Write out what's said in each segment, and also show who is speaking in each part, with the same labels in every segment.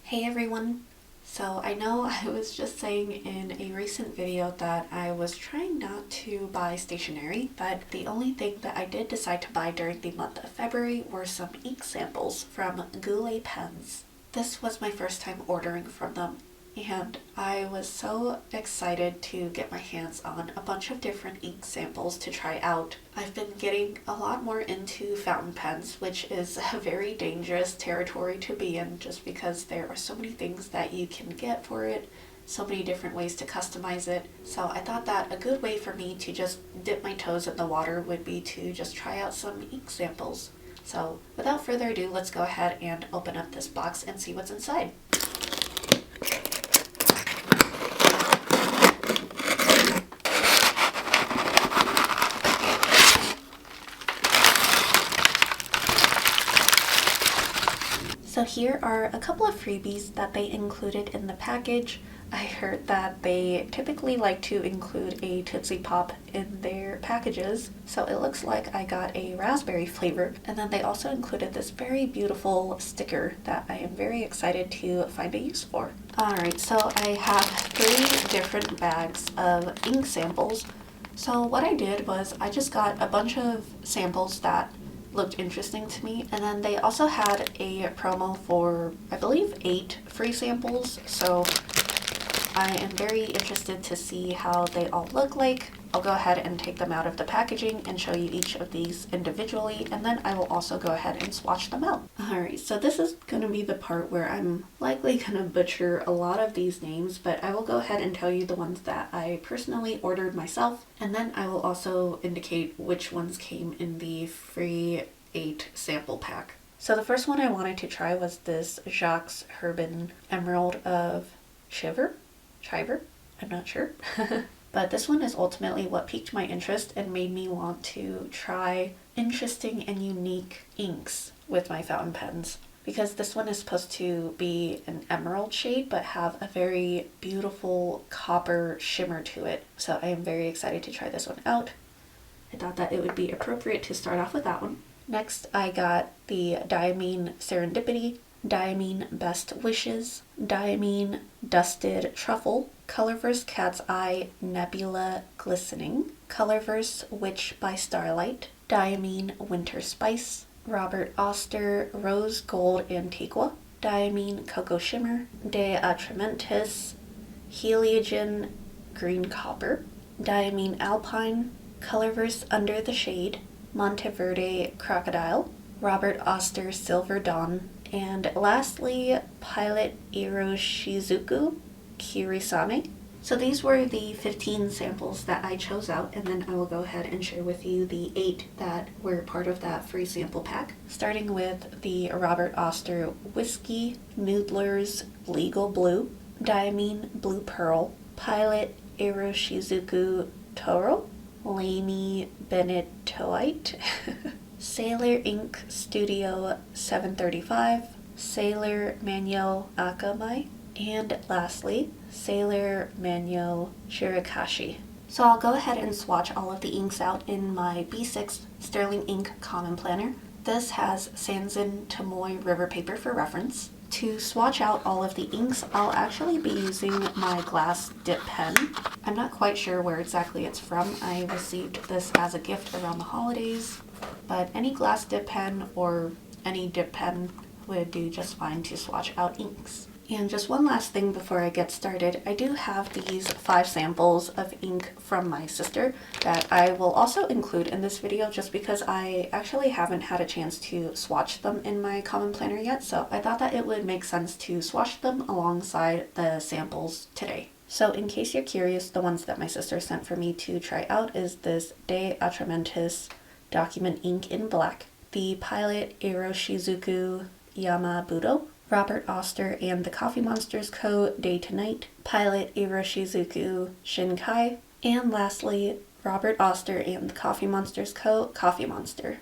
Speaker 1: Hey everyone! So I know I was just saying in a recent video that I was trying not to buy stationery, but the only thing that I did decide to buy during the month of February were some ink samples from Goulet pens. This was my first time ordering from them, and I was so excited to get my hands on a bunch of different ink samples to try out. I've been getting a lot more into fountain pens, which is a very dangerous territory to be in just because there are so many things that you can get for it, so many different ways to customize it. So I thought that a good way for me to just dip my toes in the water would be to just try out some ink samples. So without further ado, let's go ahead and open up this box and see what's inside. So here are a couple of freebies that they included in the package. I heard that they typically like to include a Tootsie Pop in their packages, so it looks like I got a raspberry flavor, and then they also included this very beautiful sticker that I am very excited to find a use for. Alright, so I have 3 different bags of ink samples. So what I did was I just got a bunch of samples that looked interesting to me, and then they also had a promo for I believe 8 free samples, so I am very interested to see how they all look like. I'll go ahead and take them out of the packaging and show you each of these individually, and then I will also go ahead and swatch them out. Alright, so this is going to be the part where I'm likely going to butcher a lot of these names, but I will go ahead and tell you the ones that I personally ordered myself, and then I will also indicate which ones came in the free 8 sample pack. So the first one I wanted to try was this Jacques Herbin Emerald of Chiver? I'm not sure. But this one is ultimately what piqued my interest and made me want to try interesting and unique inks with my fountain pens. Because this one is supposed to be an emerald shade but have a very beautiful copper shimmer to it. So I am very excited to try this one out. I thought that it would be appropriate to start off with that one. Next I got the Diamine Serendipity, Diamine Best Wishes, Diamine Dusted Truffle, Colorverse Cat's Eye Nebula Glistening, Colorverse Witch by Starlight, Diamine Winter Spice, Robert Oster Rose Gold Antiqua, Diamine Cocoa Shimmer, De Atramentis Heliogen Green Copper, Diamine Alpine, Colorverse Under the Shade, Monteverde Crocodile, Robert Oster Silver Dawn, and lastly, Pilot Iroshizuku Kirisame. So these were the 15 samples that I chose out, and then I will go ahead and share with you the 8 that were part of that free sample pack. Starting with the Robert Oster Whiskey Noodlers Legal Blue, Diamine Blue Pearl, Pilot Iroshizuku Toro, Laney Benetoite, Sailor Ink Studio 735, Sailor Manuel Akamai, and lastly, Sailor Manuel Shirakashi. So I'll go ahead and swatch all of the inks out in my B6 Sterling Ink Common Planner. This has Sanzin Tomoe River paper for reference. To swatch out all of the inks, I'll actually be using my glass dip pen. I'm not quite sure where exactly it's from. I received this as a gift around the holidays, but any glass dip pen or any dip pen would do just fine to swatch out inks. And just one last thing before I get started, I do have these 5 samples of ink from my sister that I will also include in this video just because I actually haven't had a chance to swatch them in my Common Planner yet, so I thought that it would make sense to swatch them alongside the samples today. So in case you're curious, the ones that my sister sent for me to try out is this De Atramentis Document Ink in Black, the Pilot Iroshizuku Yamabudo, Robert Oster and the Coffee Monsters Co. Day to Night, Pilot Iroshizuku Shinkai, and lastly, Robert Oster and the Coffee Monsters Co. Coffee Monster.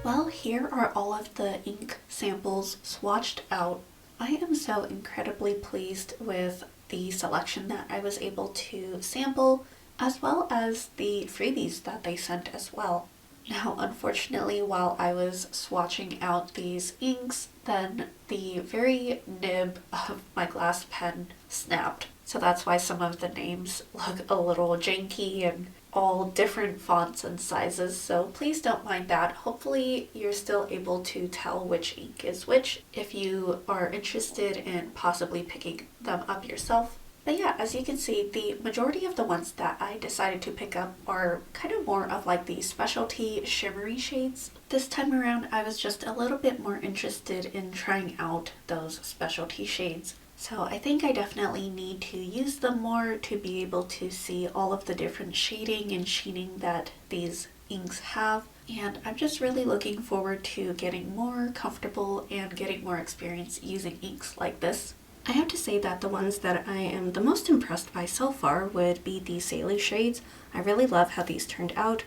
Speaker 1: Well, here are all of the ink samples swatched out. I am so incredibly pleased with the selection that I was able to sample, as well as the freebies that they sent as well. Now, unfortunately, while I was swatching out these inks, then the very nib of my glass pen snapped. So that's why some of the names look a little janky and all different fonts and sizes, so please don't mind that. Hopefully you're still able to tell which ink is which if you are interested in possibly picking them up yourself. But yeah, as you can see, the majority of the ones that I decided to pick up are kind of more of like the specialty shimmery shades. This time around, I was just a little bit more interested in trying out those specialty shades. So I think I definitely need to use them more to be able to see all of the different shading and sheening that these inks have. And I'm just really looking forward to getting more comfortable and getting more experience using inks like this. I have to say that the ones that I am the most impressed by so far would be the Sailor shades. I really love how these turned out.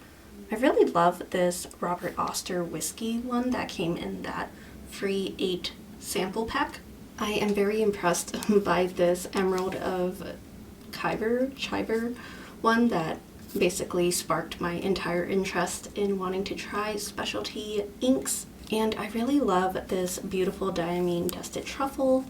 Speaker 1: I really love this Robert Oster whiskey one that came in that free 8 sample pack. I am very impressed by this Emerald of Chiber one that basically sparked my entire interest in wanting to try specialty inks. And I really love this beautiful diamine dusted truffle.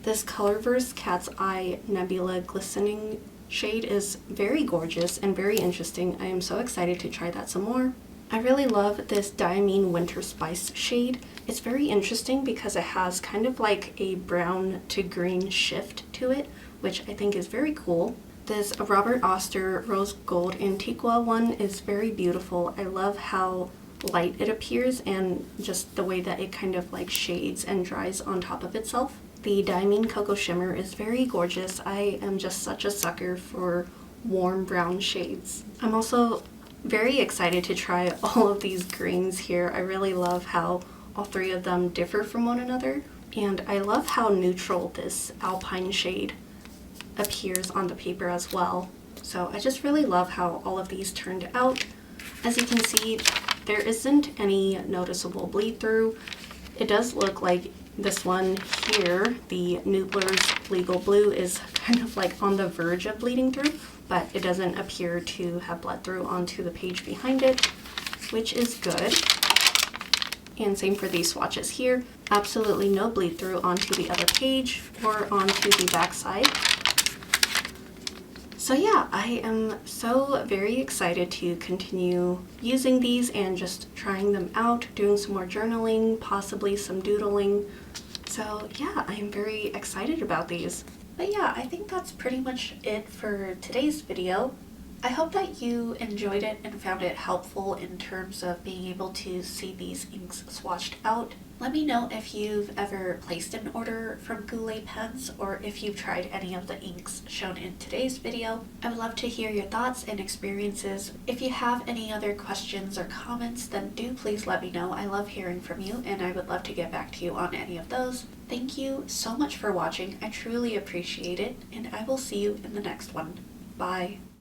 Speaker 1: This Colorverse Cat's Eye Nebula Glistening shade is very gorgeous and very interesting. I am so excited to try that some more. I really love this Diamine Winter Spice shade. It's very interesting because it has kind of like a brown to green shift to it, which I think is very cool. This Robert Oster Rose Gold Antiqua one is very beautiful. I love how light it appears and just the way that it kind of like shades and dries on top of itself. The Diamine Cocoa Shimmer is very gorgeous. I am just such a sucker for warm brown shades. I'm also very excited to try all of these greens here. I really love how all three of them differ from one another, and I love how neutral this Alpine shade appears on the paper as well. So I just really love how all of these turned out. As you can see, there isn't any noticeable bleed through. It does look like this one here, the Noodler's Legal Blue, is kind of like on the verge of bleeding through, but it doesn't appear to have bled through onto the page behind it, which is good. And same for these swatches here. Absolutely no bleed through onto the other page or onto the back side. So yeah, I am so very excited to continue using these and just trying them out, doing some more journaling, possibly some doodling. So yeah, I am very excited about these. But yeah, I think that's pretty much it for today's video. I hope that you enjoyed it and found it helpful in terms of being able to see these inks swatched out. Let me know if you've ever placed an order from Goulet pens or if you've tried any of the inks shown in today's video. I would love to hear your thoughts and experiences. If you have any other questions or comments, then do please let me know. I love hearing from you and I would love to get back to you on any of those. Thank you so much for watching. I truly appreciate it, and I will see you in the next one. Bye.